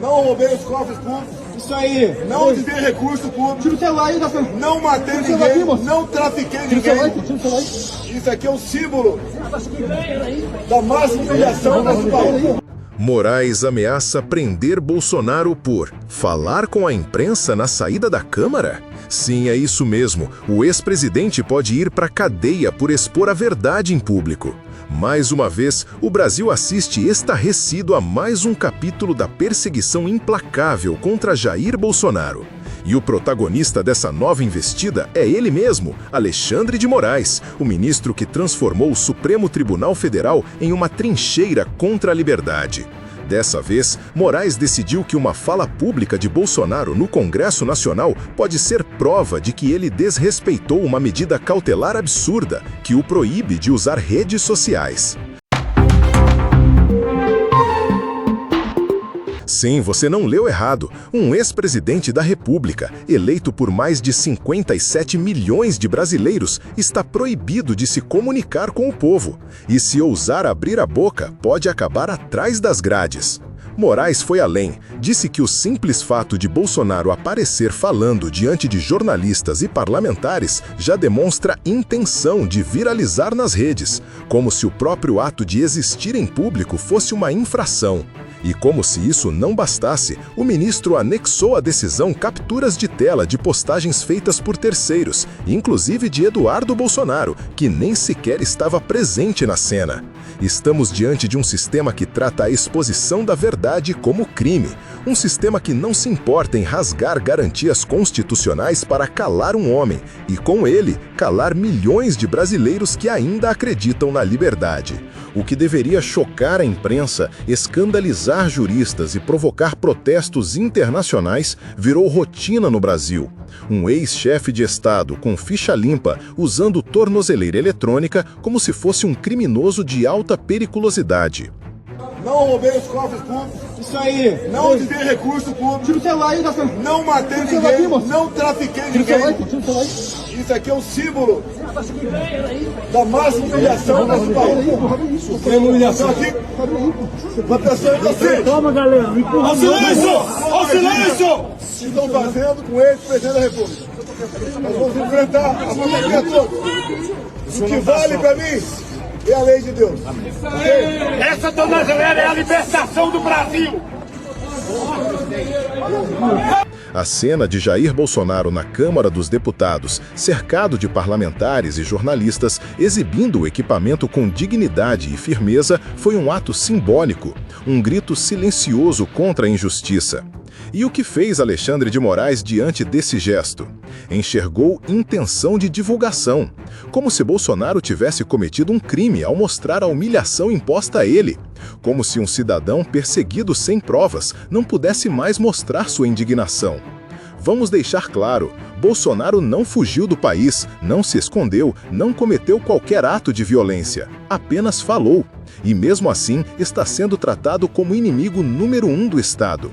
Não roubei os cofres públicos. Isso aí. Não desviei recurso público. Tira o celular aí, Gastão. Não matei Tira o celular aqui, ninguém. moço. Não trafiquei Tira o celular ninguém. aí, tira o celular aí. Isso aqui é um símbolo da máxima humilhação desse país. Moraes ameaça prender Bolsonaro por falar com a imprensa na saída da Câmara? Sim, é isso mesmo. O ex-presidente pode ir para a cadeia por expor a verdade em público. Mais uma vez, o Brasil assiste estarrecido a mais um capítulo da perseguição implacável contra Jair Bolsonaro. E o protagonista dessa nova investida é ele mesmo, Alexandre de Moraes, o ministro que transformou o Supremo Tribunal Federal em uma trincheira contra a liberdade. Dessa vez, Moraes decidiu que uma fala pública de Bolsonaro no Congresso Nacional pode ser prova de que ele desrespeitou uma medida cautelar absurda que o proíbe de usar redes sociais. Sim, você não leu errado. Um ex-presidente da República, eleito por mais de 57 milhões de brasileiros, está proibido de se comunicar com o povo. E se ousar abrir a boca, pode acabar atrás das grades. Moraes foi além, disse que o simples fato de Bolsonaro aparecer falando diante de jornalistas e parlamentares já demonstra intenção de viralizar nas redes, como se o próprio ato de existir em público fosse uma infração. E como se isso não bastasse, o ministro anexou à decisão capturas de tela de postagens feitas por terceiros, inclusive de Eduardo Bolsonaro, que nem sequer estava presente na cena. Estamos diante de um sistema que trata a exposição da verdade como crime, um sistema que não se importa em rasgar garantias constitucionais para calar um homem e, com ele, calar milhões de brasileiros que ainda acreditam na liberdade. O que deveria chocar a imprensa, escandalizar juristas e provocar protestos internacionais virou rotina no Brasil. Um ex-chefe de Estado com ficha limpa usando tornozeleira eletrônica como se fosse um criminoso de alta periculosidade. Não roubei os cofres públicos. Isso aí. Não desviei recurso público. Tira o celular aí, Gastão. Não matei Tira o celular aqui, ninguém. moço. Não trafiquei Tira o celular ninguém. aí, tira o celular aí. Isso aqui é um símbolo da máxima humilhação desse país. Suprema humilhação. Aqui, uma pessoa inocente. Toma, galera. Ao silêncio! Ao silêncio! Que estão fazendo com esse presidente da República. Nós vamos enfrentar a família toda. O que vale para mim é a lei de Deus. Essa tornozeleira é a libertação do Brasil! A cena de Jair Bolsonaro na Câmara dos Deputados, cercado de parlamentares e jornalistas, exibindo o equipamento com dignidade e firmeza, foi um ato simbólico, um grito silencioso contra a injustiça. E o que fez Alexandre de Moraes diante desse gesto? Enxergou intenção de divulgação, como se Bolsonaro tivesse cometido um crime ao mostrar a humilhação imposta a ele, como se um cidadão perseguido sem provas não pudesse mais mostrar sua indignação. Vamos deixar claro, Bolsonaro não fugiu do país, não se escondeu, não cometeu qualquer ato de violência, apenas falou. E mesmo assim está sendo tratado como inimigo número 1 do Estado.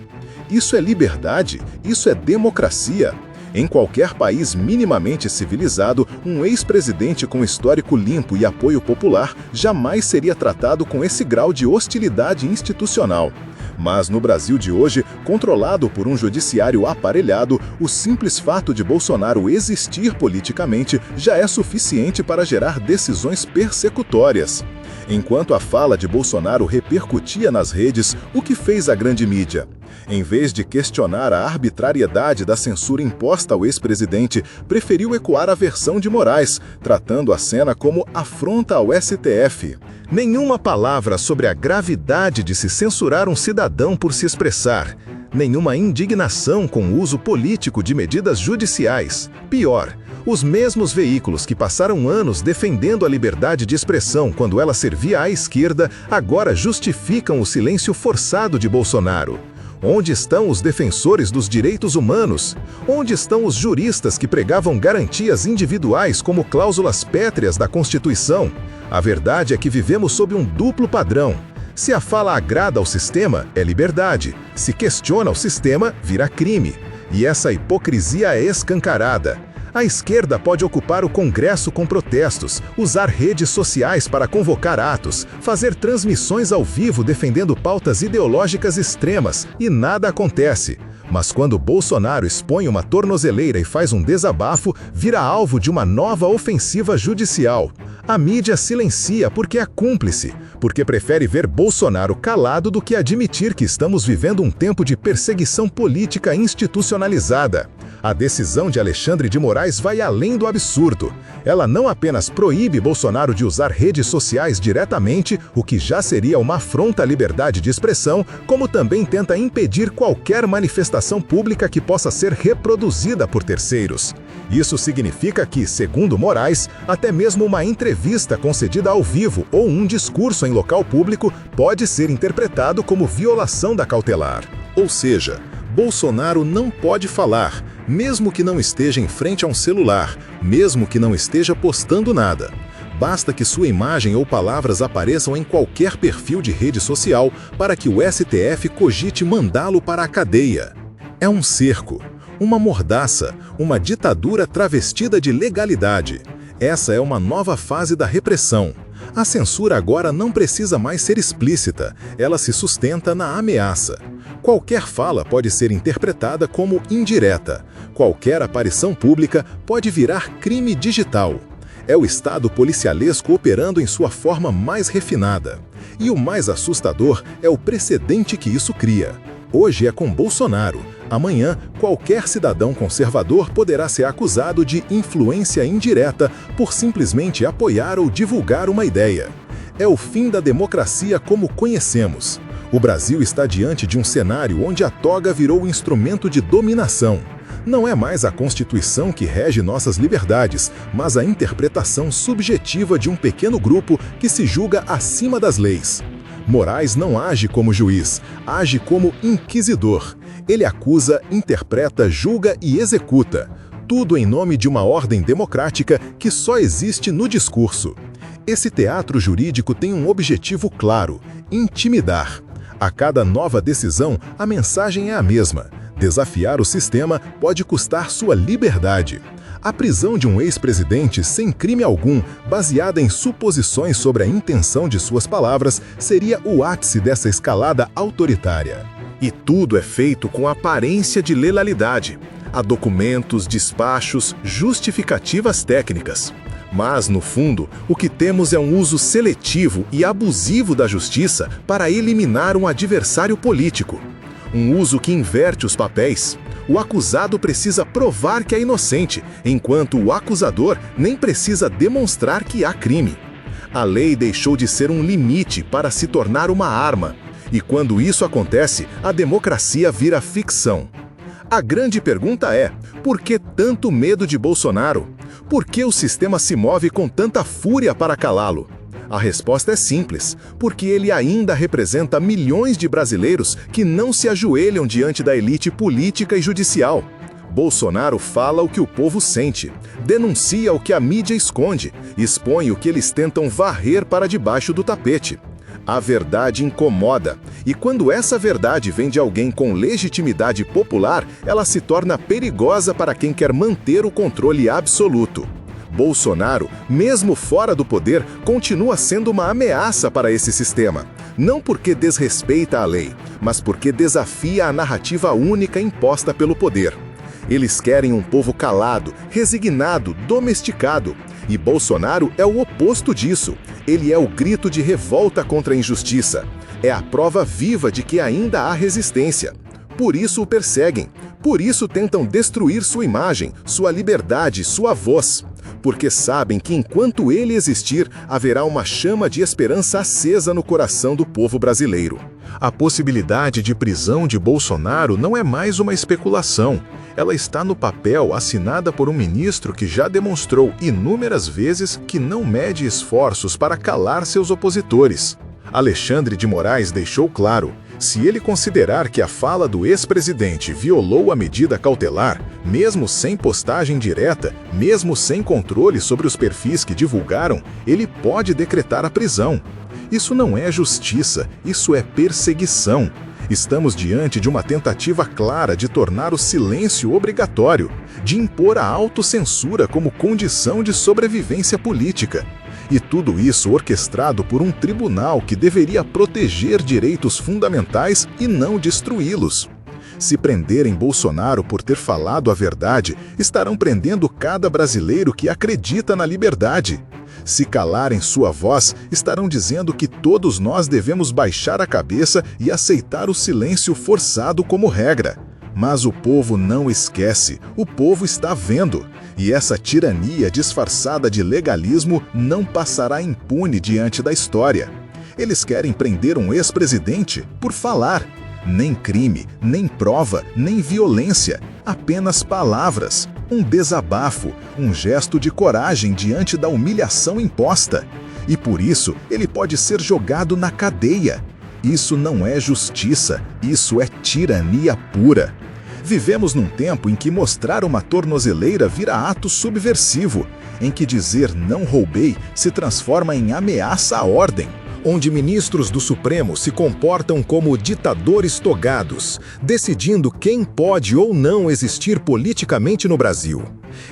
Isso é liberdade, isso é democracia. Em qualquer país minimamente civilizado, um ex-presidente com histórico limpo e apoio popular jamais seria tratado com esse grau de hostilidade institucional. Mas no Brasil de hoje, controlado por um judiciário aparelhado, o simples fato de Bolsonaro existir politicamente já é suficiente para gerar decisões persecutórias. Enquanto a fala de Bolsonaro repercutia nas redes, o que fez a grande mídia? Em vez de questionar a arbitrariedade da censura imposta ao ex-presidente, preferiu ecoar a versão de Moraes, tratando a cena como afronta ao STF. Nenhuma palavra sobre a gravidade de se censurar um cidadão por se expressar. Nenhuma indignação com o uso político de medidas judiciais. Pior, os mesmos veículos que passaram anos defendendo a liberdade de expressão quando ela servia à esquerda, agora justificam o silêncio forçado de Bolsonaro. Onde estão os defensores dos direitos humanos? Onde estão os juristas que pregavam garantias individuais como cláusulas pétreas da Constituição? A verdade é que vivemos sob um duplo padrão. Se a fala agrada ao sistema, é liberdade. Se questiona o sistema, vira crime. E essa hipocrisia é escancarada. A esquerda pode ocupar o Congresso com protestos, usar redes sociais para convocar atos, fazer transmissões ao vivo defendendo pautas ideológicas extremas, e nada acontece. Mas quando Bolsonaro expõe uma tornozeleira e faz um desabafo, vira alvo de uma nova ofensiva judicial. A mídia silencia porque é cúmplice, porque prefere ver Bolsonaro calado do que admitir que estamos vivendo um tempo de perseguição política institucionalizada. A decisão de Alexandre de Moraes vai além do absurdo. Ela não apenas proíbe Bolsonaro de usar redes sociais diretamente, o que já seria uma afronta à liberdade de expressão, como também tenta impedir qualquer manifestação pública que possa ser reproduzida por terceiros. Isso significa que, segundo Moraes, até mesmo uma entrevista concedida ao vivo ou um discurso em local público pode ser interpretado como violação da cautelar. Ou seja, Bolsonaro não pode falar, mesmo que não esteja em frente a um celular, mesmo que não esteja postando nada. Basta que sua imagem ou palavras apareçam em qualquer perfil de rede social para que o STF cogite mandá-lo para a cadeia. É um cerco, uma mordaça, uma ditadura travestida de legalidade. Essa é uma nova fase da repressão. A censura agora não precisa mais ser explícita, ela se sustenta na ameaça. Qualquer fala pode ser interpretada como indireta. Qualquer aparição pública pode virar crime digital. É o Estado policialesco operando em sua forma mais refinada. E o mais assustador é o precedente que isso cria. Hoje é com Bolsonaro. Amanhã, qualquer cidadão conservador poderá ser acusado de influência indireta por simplesmente apoiar ou divulgar uma ideia. É o fim da democracia como conhecemos. O Brasil está diante de um cenário onde a toga virou instrumento de dominação. Não é mais a Constituição que rege nossas liberdades, mas a interpretação subjetiva de um pequeno grupo que se julga acima das leis. Moraes não age como juiz, age como inquisidor. Ele acusa, interpreta, julga e executa. Tudo em nome de uma ordem democrática que só existe no discurso. Esse teatro jurídico tem um objetivo claro: intimidar. A cada nova decisão, a mensagem é a mesma. Desafiar o sistema pode custar sua liberdade. A prisão de um ex-presidente sem crime algum, baseada em suposições sobre a intenção de suas palavras, seria o ápice dessa escalada autoritária. E tudo é feito com aparência de legalidade. Há documentos, despachos, justificativas técnicas. Mas, no fundo, o que temos é um uso seletivo e abusivo da justiça para eliminar um adversário político. Um uso que inverte os papéis. O acusado precisa provar que é inocente, enquanto o acusador nem precisa demonstrar que há crime. A lei deixou de ser um limite para se tornar uma arma. E quando isso acontece, a democracia vira ficção. A grande pergunta é: por que tanto medo de Bolsonaro? Por que o sistema se move com tanta fúria para calá-lo? A resposta é simples: porque ele ainda representa milhões de brasileiros que não se ajoelham diante da elite política e judicial. Bolsonaro fala o que o povo sente, denuncia o que a mídia esconde, expõe o que eles tentam varrer para debaixo do tapete. A verdade incomoda, e quando essa verdade vem de alguém com legitimidade popular, ela se torna perigosa para quem quer manter o controle absoluto. Bolsonaro, mesmo fora do poder, continua sendo uma ameaça para esse sistema. Não porque desrespeita a lei, mas porque desafia a narrativa única imposta pelo poder. Eles querem um povo calado, resignado, domesticado. E Bolsonaro é o oposto disso. Ele é o grito de revolta contra a injustiça. É a prova viva de que ainda há resistência. Por isso o perseguem. Por isso tentam destruir sua imagem, sua liberdade, sua voz. Porque sabem que enquanto ele existir, haverá uma chama de esperança acesa no coração do povo brasileiro. A possibilidade de prisão de Bolsonaro não é mais uma especulação. Ela está no papel assinada por um ministro que já demonstrou inúmeras vezes que não mede esforços para calar seus opositores. Alexandre de Moraes deixou claro: se ele considerar que a fala do ex-presidente violou a medida cautelar, mesmo sem postagem direta, mesmo sem controle sobre os perfis que divulgaram, ele pode decretar a prisão. Isso não é justiça, isso é perseguição. Estamos diante de uma tentativa clara de tornar o silêncio obrigatório, de impor a autocensura como condição de sobrevivência política. E tudo isso orquestrado por um tribunal que deveria proteger direitos fundamentais e não destruí-los. Se prenderem Bolsonaro por ter falado a verdade, estarão prendendo cada brasileiro que acredita na liberdade. Se calarem sua voz, estarão dizendo que todos nós devemos baixar a cabeça e aceitar o silêncio forçado como regra. Mas o povo não esquece, o povo está vendo. E essa tirania disfarçada de legalismo não passará impune diante da história. Eles querem prender um ex-presidente por falar. Nem crime, nem prova, nem violência, apenas palavras, um desabafo, um gesto de coragem diante da humilhação imposta. E por isso ele pode ser jogado na cadeia. Isso não é justiça, isso é tirania pura. Vivemos num tempo em que mostrar uma tornozeleira vira ato subversivo, em que dizer não roubei se transforma em ameaça à ordem, onde ministros do Supremo se comportam como ditadores togados, decidindo quem pode ou não existir politicamente no Brasil.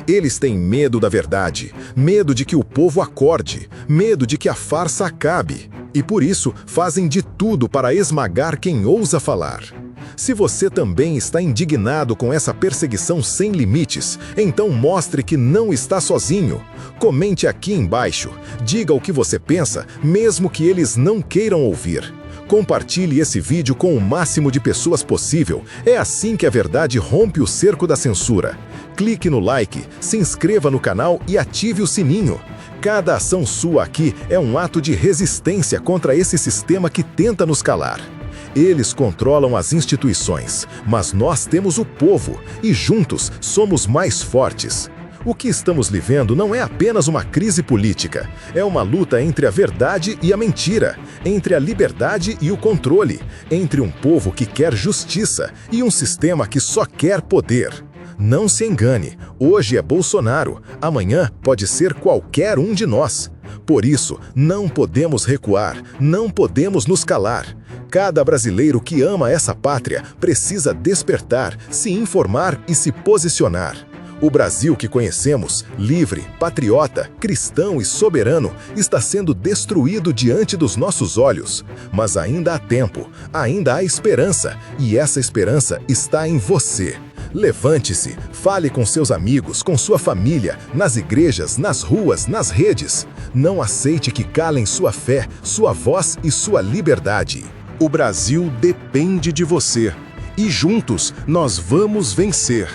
Eles têm medo da verdade, medo de que o povo acorde, medo de que a farsa acabe, e por isso fazem de tudo para esmagar quem ousa falar. Se você também está indignado com essa perseguição sem limites, então mostre que não está sozinho. Comente aqui embaixo, diga o que você pensa, mesmo que eles não queiram ouvir. Compartilhe esse vídeo com o máximo de pessoas possível, é assim que a verdade rompe o cerco da censura. Clique no like, se inscreva no canal e ative o sininho. Cada ação sua aqui é um ato de resistência contra esse sistema que tenta nos calar. Eles controlam as instituições, mas nós temos o povo, e juntos somos mais fortes. O que estamos vivendo não é apenas uma crise política, é uma luta entre a verdade e a mentira, entre a liberdade e o controle, entre um povo que quer justiça e um sistema que só quer poder. Não se engane, hoje é Bolsonaro, amanhã pode ser qualquer um de nós. Por isso, não podemos recuar, não podemos nos calar. Cada brasileiro que ama essa pátria precisa despertar, se informar e se posicionar. O Brasil que conhecemos, livre, patriota, cristão e soberano, está sendo destruído diante dos nossos olhos. Mas ainda há tempo, ainda há esperança, e essa esperança está em você. Levante-se, fale com seus amigos, com sua família, nas igrejas, nas ruas, nas redes. Não aceite que calem sua fé, sua voz e sua liberdade. O Brasil depende de você. E juntos nós vamos vencer.